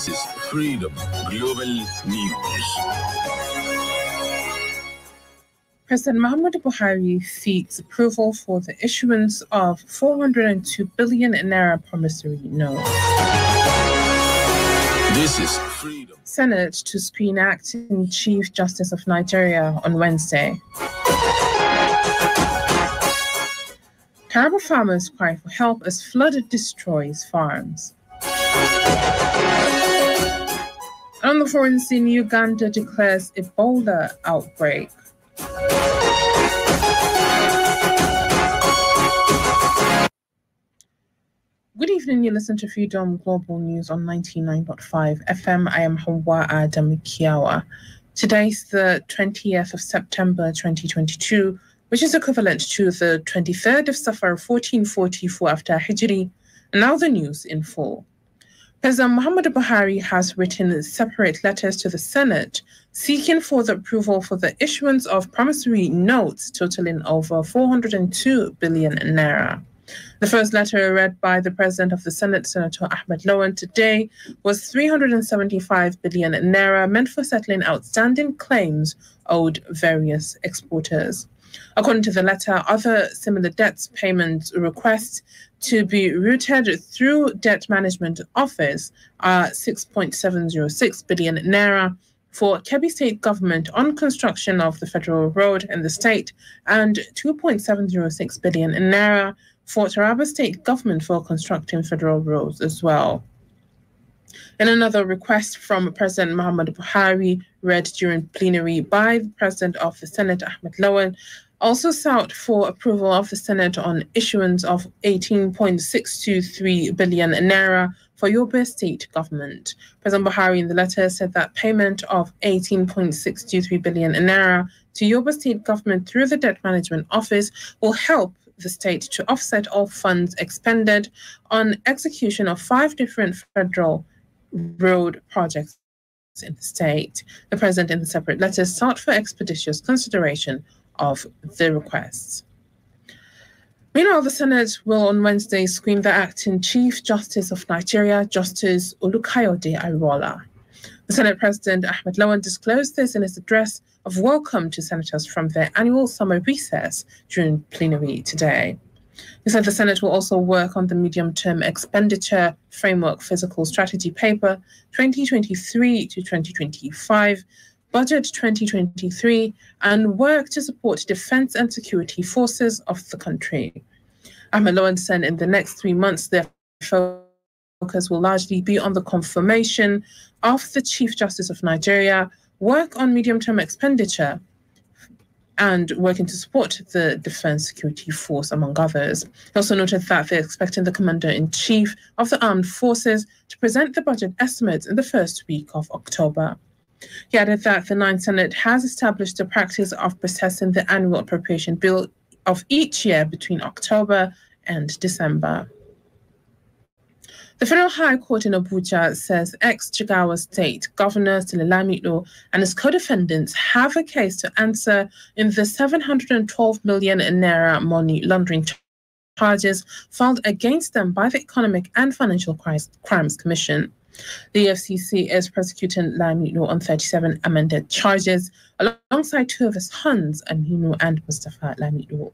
This is Freedom Global News. President Muhammadu Buhari seeks approval for the issuance of 402 billion naira promissory note. This is Freedom. Senate to screen acting Chief Justice of Nigeria on Wednesday. Taraba farmers cry for help as flood destroys farms. And on the foreign scene, Uganda declares Ebola outbreak. Good evening, you listen to Freedom Global News on 99.5 FM. I am Hauwa Adamu Kiyawa. Today's the 20th of September 2022, which is equivalent to the 23rd of Safar 1444 after Hijri. And now the news in full. President Muhammadu Buhari has written separate letters to the Senate seeking for the approval for the issuance of promissory notes totaling over 402 billion naira. The first letter read by the President of the Senate, Senator Ahmed Lawan, today was 375 billion naira meant for settling outstanding claims owed various exporters. According to the letter, other similar debts payment requests to be routed through Debt Management Office are 6.706 billion naira for Kebbi State Government on construction of the federal road in the state and 2.706 billion naira for Taraba State Government for constructing federal roads as well. In another request from President Muhammadu Buhari, read during plenary by the President of the Senate, Ahmed Lawan, also sought for approval of the Senate on issuance of 18.623 billion naira for Yobe State Government. President Buhari in the letter said that payment of 18.623 billion naira to Yobe State Government through the Debt Management Office will help the state to offset all funds expended on execution of 5 different federal road projects in the state. The President in the separate letters sought for expeditious consideration of the requests. Meanwhile, the Senate will on Wednesday screen the acting Chief Justice of Nigeria, Justice Olukayode Aiwola. The Senate President Ahmed Lawan disclosed this in his address of welcome to senators from their annual summer recess during plenary today. He said the Senate will also work on the medium-term expenditure framework physical strategy paper 2023 to 2025, budget 2023, and work to support defense and security forces of the country. Ahmed Lawan said in the next 3 months, their focus will largely be on the confirmation of the Chief Justice of Nigeria, work on medium-term expenditure, and working to support the Defense Security Force, among others. He also noted that they're expecting the Commander-in-Chief of the Armed Forces to present the budget estimates in the first week of October. He added that the Ninth Senate has established the practice of processing the annual appropriation bill of each year between October and December. The Federal High Court in Abuja says ex-Jigawa State Governor Sule Lamido and his co-defendants have a case to answer in the 712 million naira money laundering charges filed against them by the Economic and Financial Crimes Commission. The EFCC is prosecuting Lamido on 37 amended charges, alongside 2 of his sons, Aminu and Mustafa Lamido.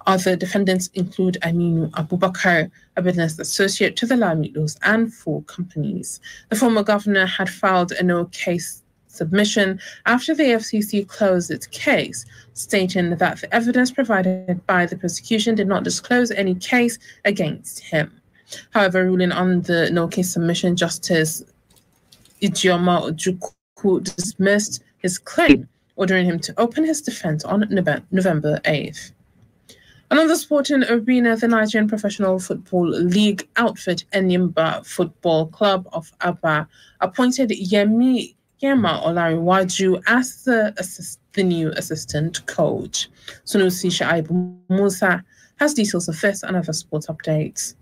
Other defendants include Aminu Abubakar, a business associate to the Lamidos, and 4 companies. The former governor had filed a no-case submission after the EFCC closed its case, stating that the evidence provided by the prosecution did not disclose any case against him. However, ruling on the no-case submission, Justice Ijeoma Ojukwu dismissed his claim, ordering him to open his defense on November 8th. And on the sporting arena, the Nigerian Professional Football League outfit Enyimba Football Club of Aba appointed Yema Olariwaju as the new assistant coach. Sunusi Shaibu Musa has details of this and other sports updates.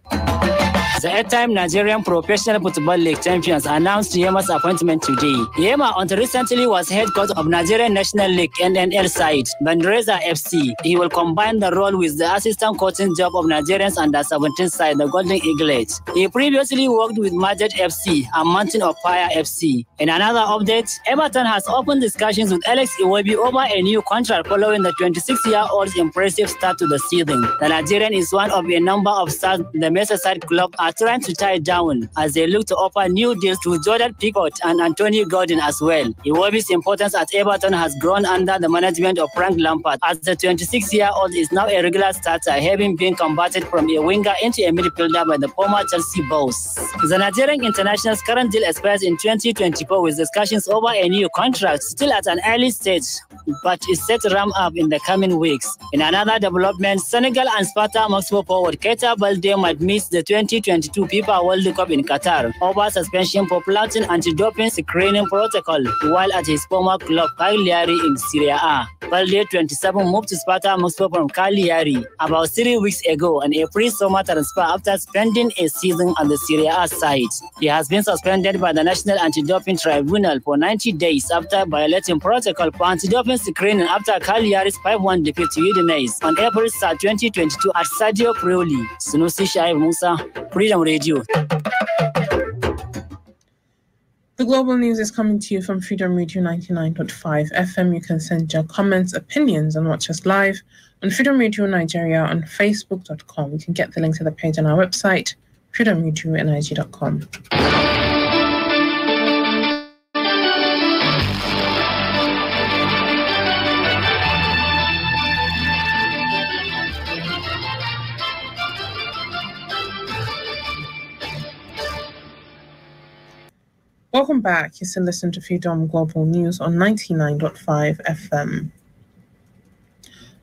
The 8-time Nigerian Professional Football League champions announced Yema's appointment today. Yema until recently was head coach of Nigerian National League NNL side, Bandreza FC. He will combine the role with the assistant coaching job of Nigerians under-17 side, the Golden Eagles. He previously worked with Madrid FC and Mountain of Fire FC. In another update, Everton has opened discussions with Alex Iwobi over a new contract following the 26-year-old's impressive start to the season. The Nigerian is one of a number of stars the Merseyside club are trying to tie down as they look to offer new deals to Jordan Pickford and Anthony Gordon as well. Iwobi's importance at Everton has grown under the management of Frank Lampard, as the 26-year-old is now a regular starter, having been converted from a winger into a midfielder by the former Chelsea boss. The Nigerian international's current deal expires in 2024 with discussions over a new contract still at an early stage, but is set to ramp up in the coming weeks. In another development, Senegal and Sparta Moscow forward Keita Balde might miss the 2022 FIFA World Cup in Qatar over suspension for flouting anti-doping screening protocol while at his former club Cagliari in Serie A. Balde, 27, moved to Sparta Moscow from Cagliari about 3 weeks ago on a pre-summer transfer after spending a season on the Serie A side. He has been suspended by the National Anti-Doping Tribunal for 90 days after violating protocol for anti-doping screening after Cagliari's 5-1 defeat to Udinese on April 3, 2022 at Stadio Prioli. Sunusi Shaib Musa, Freedom Radio. The global news is coming to you from Freedom Radio 99.5 FM. You can send your comments, opinions, and watch us live on Freedom Radio Nigeria on Facebook.com. You can get the link to the page on our website, freedomradio.nig.com. Welcome back. You still listen to Freedom Global News on 99.5 FM.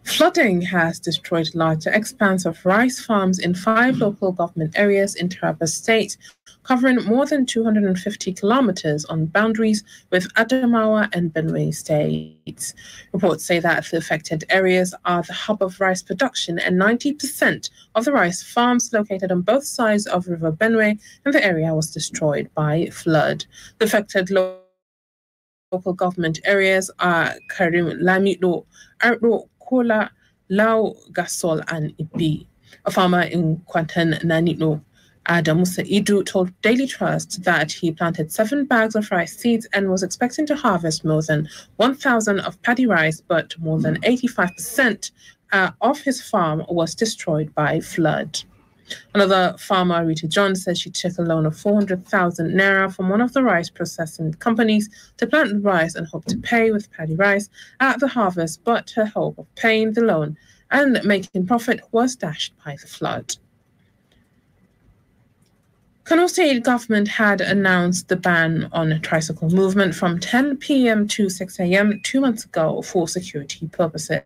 Flooding has destroyed large expanse of rice farms in 5 local government areas in Taraba State, covering more than 250 kilometers on boundaries with Adamawa and Benue states. Reports say that the affected areas are the hub of rice production, and 90% of the rice farms located on both sides of River Benue and the area was destroyed by flood. The affected local government areas are Karim Lamido, Ardo, Kola, Lao, Gasol, and Ibi. A farmer in Kwantan Nanino, Adamu Kiyawa, told Daily Trust that he planted 7 bags of rice seeds and was expecting to harvest more than 1,000 of paddy rice, but more than 85% of his farm was destroyed by flood. Another farmer, Rita John, says she took a loan of 400,000 naira from one of the rice processing companies to plant the rice and hoped to pay with paddy rice at the harvest, but her hope of paying the loan and making profit was dashed by the flood. Kano State government had announced the ban on tricycle movement from 10 p.m. to 6 a.m. 2 months ago for security purposes.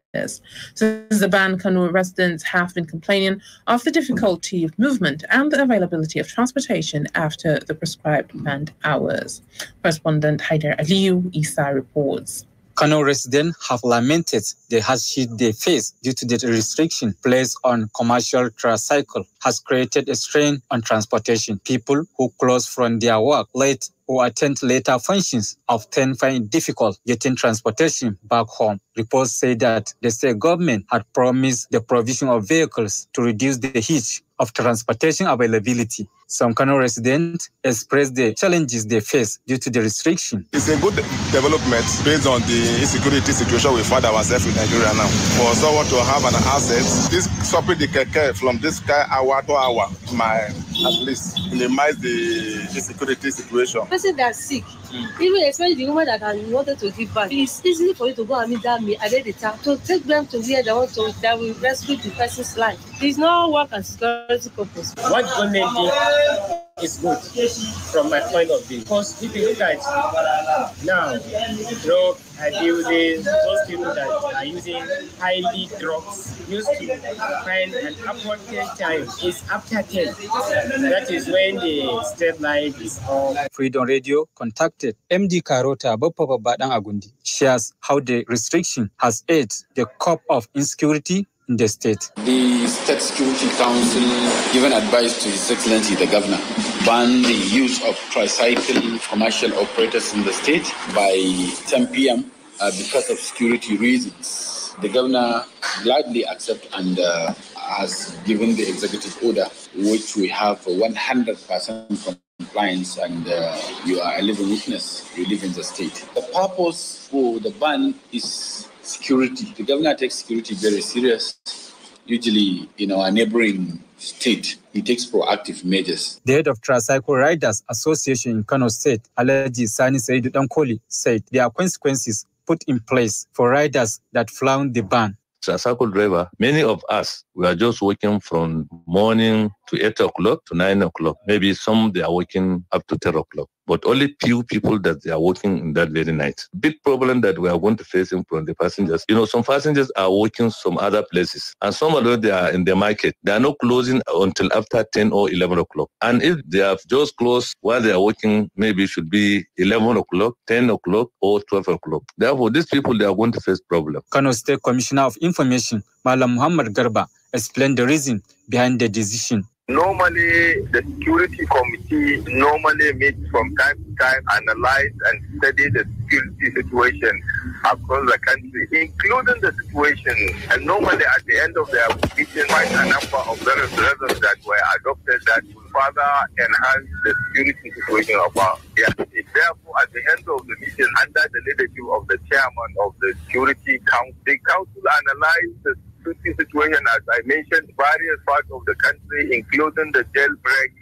Since the ban, Kano residents have been complaining of the difficulty of movement and the availability of transportation after the prescribed banned hours. Correspondent Haider Aliyu Isa reports. Kano residents have lamented the hardship they face due to the restriction placed on commercial tricycle has created a strain on transportation. People who close from their work late or attend later functions often find it difficult getting transportation back home. Reports say that the state government had promised the provision of vehicles to reduce the heat of transportation availability. Some Kano residents expressed the challenges they face due to the restriction. It's a good development based on the insecurity situation we find ourselves in Nigeria now. For someone to have an asset, this stopping the keke from this hour to hour might at least minimize the insecurity situation. Person that's sick, even especially the woman that wanted to give birth, it's easy for you to go and meet that at the time to take them to where they want to, that will rescue the person's life. It's not work and security purpose. What government did is good from my point of view. Because if you look at now, drug abusing, those people that are using highly drugs used to find an appointed time is after 10. That is when the state life is off. Freedom Radio contacted MD Karota Bapapa Badang Agundi. Shares how the restriction has aided the cope of insecurity in the state. The State Security Council given advice to His Excellency the Governor ban the use of tricycle commercial operators in the state by 10 p.m. Because of security reasons. The Governor gladly accepts and has given the executive order, which we have 100% compliance, and you are a living witness. You live in the state. The purpose for the ban is security. The Governor takes security very serious. Usually, in our neighboring state, he takes proactive measures. The head of Tricycle Riders Association in Kano State, Alhaji Sani Saidu Dankoli, said there are consequences put in place for riders that flout the ban. Tricycle driver, many of us, we are just working from morning to 8 o'clock to 9 o'clock. Maybe some they are working up to 10 o'clock. But only few people that they are working in that very night. Big problem that we are going to face from the passengers. Some passengers are working some other places. And some of them, they are in the market. They are not closing until after 10 or 11 o'clock. And if they have just closed while they are working, maybe it should be 11 o'clock, 10 o'clock, or 12 o'clock. Therefore, these people, they are going to face problem. Kano State Commissioner of Information, Malam Muhammad Garba, explained the reason behind the decision. Normally, the security committee normally meets from time to time, analyze and study the security situation across the country, including the situation. And normally, at the end of their meeting, find a number of various measures that were adopted that will further enhance the security situation of our state. Therefore, at the end of the meeting, under the leadership of the chairman of the Security Council, the council analyzed the situation, as I mentioned, various parts of the country, including the jailbreak,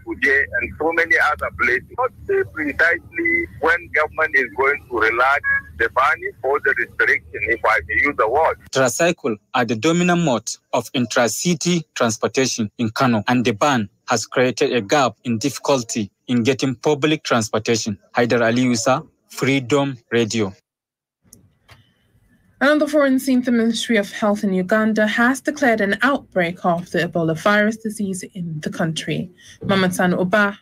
Kuje, and so many other places. Not say precisely when government is going to relax the banning or the restriction, if I may use the word. Tricycle are the dominant mode of intra-city transportation in Kano, and the ban has created a gap in difficulty in getting public transportation. Haidar Ali Yusa, Freedom Radio. And on the foreign scene, the Ministry of Health in Uganda has declared an outbreak of the Ebola virus disease in the country. Mamatsan Oba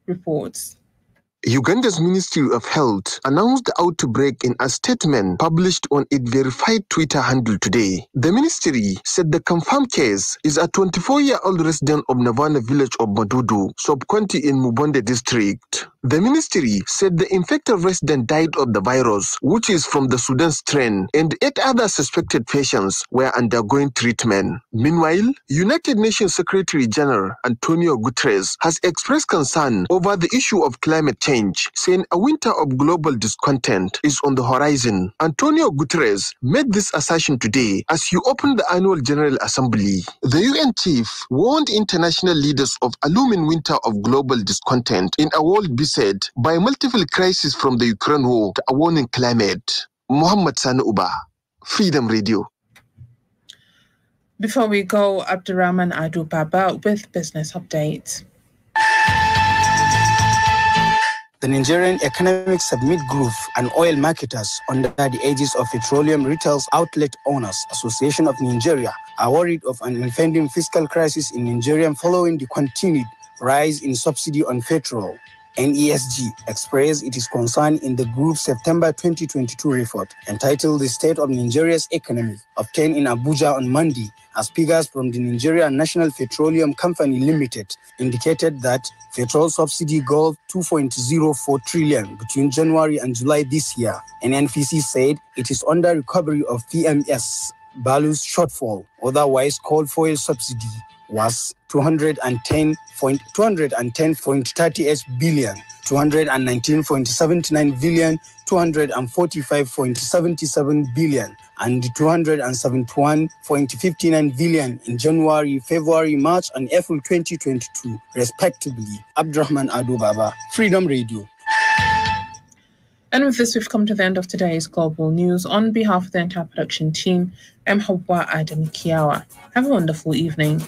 reports. Uganda's Ministry of Health announced the outbreak in a statement published on its verified Twitter handle today. The ministry said the confirmed case is a 24-year-old resident of Navana village of Madudu, sub-county in Mubonde district. The ministry said the infected resident died of the virus, which is from the Sudan strain, and 8 other suspected patients were undergoing treatment. Meanwhile, United Nations Secretary General Antonio Guterres has expressed concern over the issue of climate change, saying a winter of global discontent is on the horizon. Antonio Guterres made this assertion today as he opened the annual General Assembly. The UN chief warned international leaders of a looming winter of global discontent in a world beset by multiple crises from the Ukraine war to a warning climate. Muhammad Sani Uba, Freedom Radio. Before we go, Abdurrahman Adu Baba with business updates. The Nigerian Economic Summit Group and oil marketers under the aegis of Petroleum Retail Outlet Owners Association of Nigeria are worried of an impending fiscal crisis in Nigeria following the continued rise in subsidy on petrol. NESG expressed its concern in the group's September 2022 report entitled The State of Nigeria's Economy, obtained in Abuja on Monday, as figures from the Nigerian National Petroleum Company Limited indicated that petrol subsidy got 2.04 trillion between January and July this year. NNPC said it is under recovery of PMS values shortfall, otherwise called fuel subsidy was 210.38 billion, 219.79 billion, 245.77 billion, and 271.59 billion in January, February, March, and April 2022, respectively. Abdurrahman Adu Baba, Freedom Radio. And with this, we've come to the end of today's Global News. On behalf of the entire production team, I'm Hauwa Adamu Kiyawa. Have a wonderful evening.